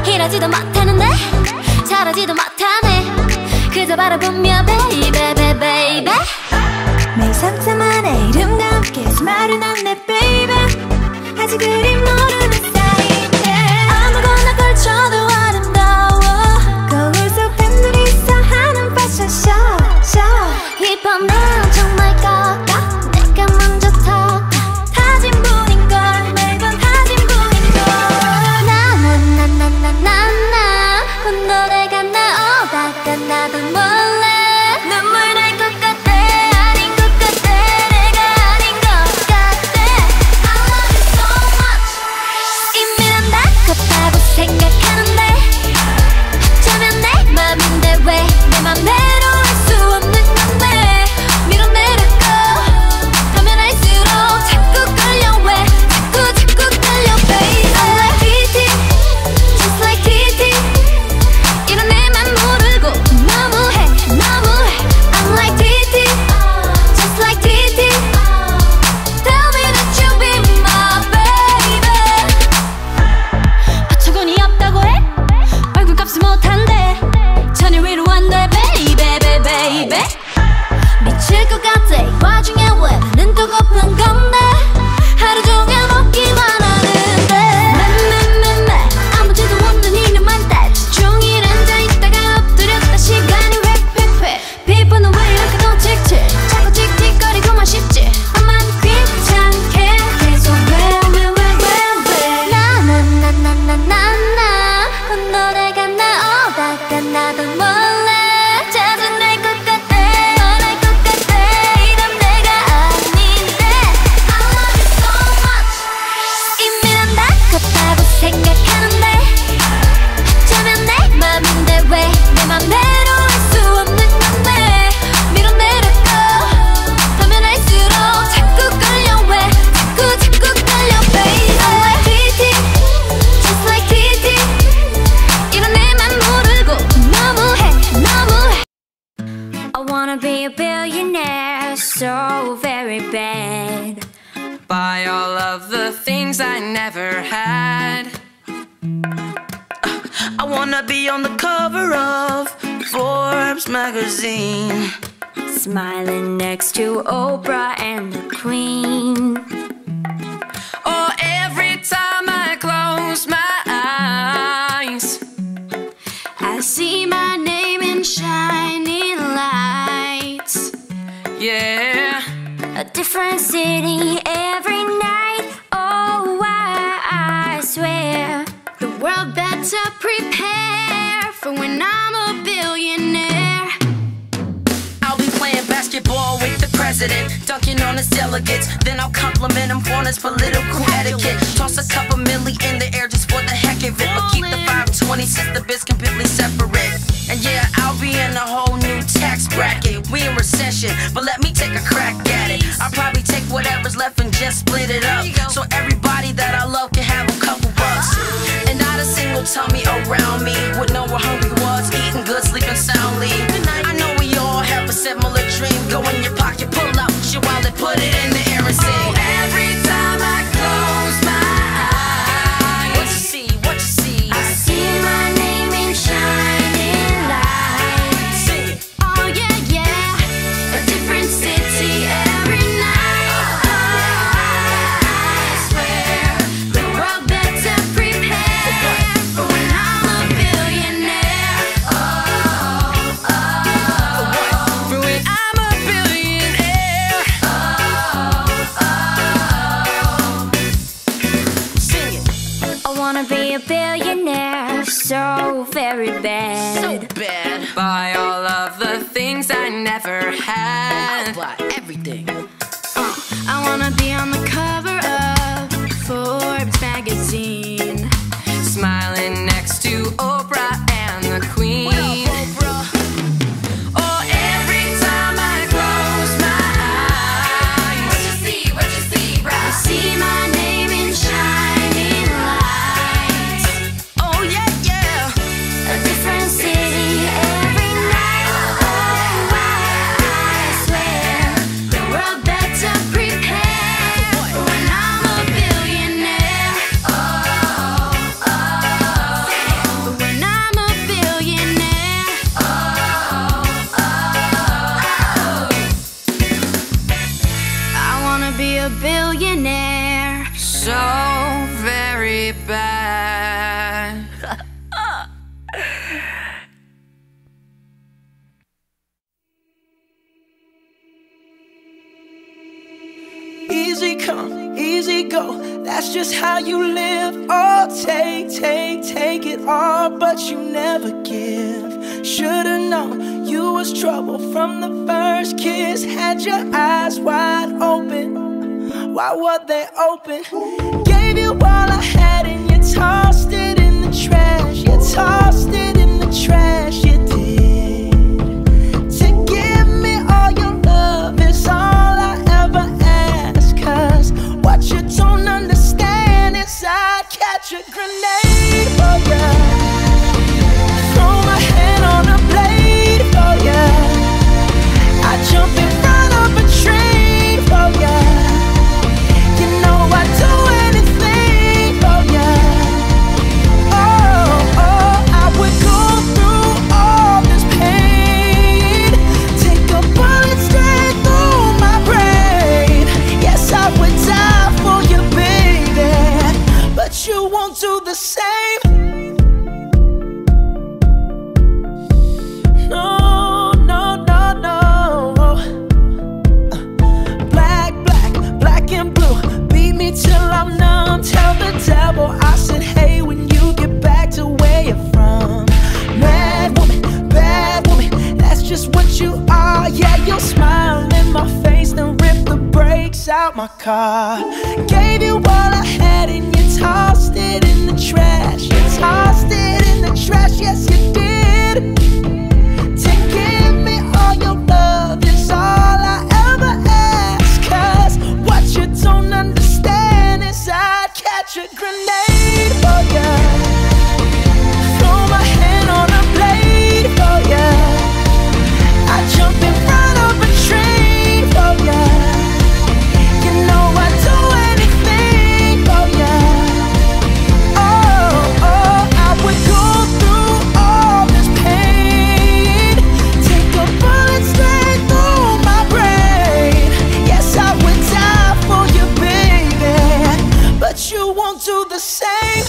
이러지도 못하는데 저러지도 못하네 그저 바라보며 baby baby baby 매일 상상만 해 이름과 함께 수말은 안내 baby 아직 그리 모르는 사이인데 아무거나 걸쳐도 아름다워 거울 속 팬들이 있어하는 패션쇼 이 밤은 정말 깎아 내가 먼저 타 타진 분인걸 매번 타진 분인걸 나나나나나나 혼돈해가 나오다가 나도 몰래 눈물 날 것 같아 아닌 것 같아 내가 아닌 것 같아 I love you so much 이미 난 다급하고 생각하는데 어쩌면 내 맘인데 왜 내 맘대로 할 수 없는 건데 밀어내려고 하면 할수록 자꾸 끌려 왜 자꾸 끌려 baby I'm like TT just like TT 이런 내맘 모르고 너무해 I'm like TT just like TT tell me that you be my baby 어처구니 없다고 해? 얼굴값을 못한대 전혀 위로 안돼 baby baby baby 미칠 것 같아 이 와중에 왜 눈 뜨고 고픈 건데 하루 종일 먹기만 하는데 매매매매 아무지도 없는 이름만 따지 종일 앉아있다가 엎드렸다 시간이 획획획 피부는 왜 이렇게 더 칙칙 자꾸 틱틱거리고만 싶지 나만 귀찮게 계속 왜 나나나나나나 혼돈해가 나오다가 나도 몰래 짜증날 것 같아 화날 것 같아 이런 내가 아닌데 I love you so much 이미 난 다급하고 생각하는데 어쩌면 내 맘인데 왜 내 맘대로 할 수 없는 건데 밀어내려고 하면 할수록 자꾸 끌려 왜 자꾸 끌려 baby I'm like TT just like TT 이런 내맘 모르고 너무해 I wanna be a billionaire so very bad Buy all of the things I never had. I wanna be on the cover of Forbes magazine, smiling next to Oprah and the Queen or every time I close my eyes I see my name in shining lights yeah. A different city every night. Oh, I swear the world better prepare for when I'm a billionaire. I'll be playing basketball with the president, dunking on his delegates. Then I'll compliment him on his political etiquette. Toss a couple milli in the air just for the heck of it, but keep the 520 since the biz completely separate. And yeah, I'll be in a whole new tax bracket. We in recession, but let me take a crack at it. I'll probably take whatever's left and just split it up, so everybody that I love can have a couple bucks. And not a single tummy around me would know where hungry was, eating good, sleeping soundly. I know we all have a similar dream. Go in your pocket, pull out your wallet, put it in the air and sing. Every time I close my eyes, what you see, what you see? I see my name in shining lights. Sing it. Oh yeah, yeah. A different city every night. I swear the world better prepare for when I'm a billionaire. For when I'm a billionaire. Sing it. I wanna be a billionaire so very bad. So bad. Buy all of the things I never had. I'll buy everything. I wanna be on the cover of Forbes magazine, Smiling next to Oprah and the Queen. Oh, every time I close my eyes, what you see, bro? I see my name in shining lights. oh, how you live. Oh, take it all, but you never give. Should've known you was trouble from the first kiss. Had your eyes wide open, why were they open? Gave you all I had and you tossed it in the trash. You tossed it in the trash, you did. To give me all your love is all I ever ask. Cause what you don't understand is I'd catch a grenade for ya, throw my hand on a blade for ya, I'd jump in front of a train for ya. You know I'd do anything for ya. Oh, I would go through all this pain, take a bullet straight through my brain. Yes, I would die for you, baby, but you won't do the same. No, no, no, no. Black and blue, beat me till I'm numb. Tell the devil I said hey when you get back to where you're from. Mad woman, bad woman, that's just what you are. Yeah, you'll smile in my face, then rip the brakes out my car. Gave you all I had and you tossed it in the trash. You tossed it in the trash, yes you did. To give me all your love is all I ever ask. Cause what you don't understand is I'd catch a grenade for ya, throw my hand on a blade for ya, I'd jump in front of a train for ya. You know I'd do anything for ya. Oh, I would go through all this pain, take a bullet straight through my brain. Yes, I would die for you, baby, but you won't do the same.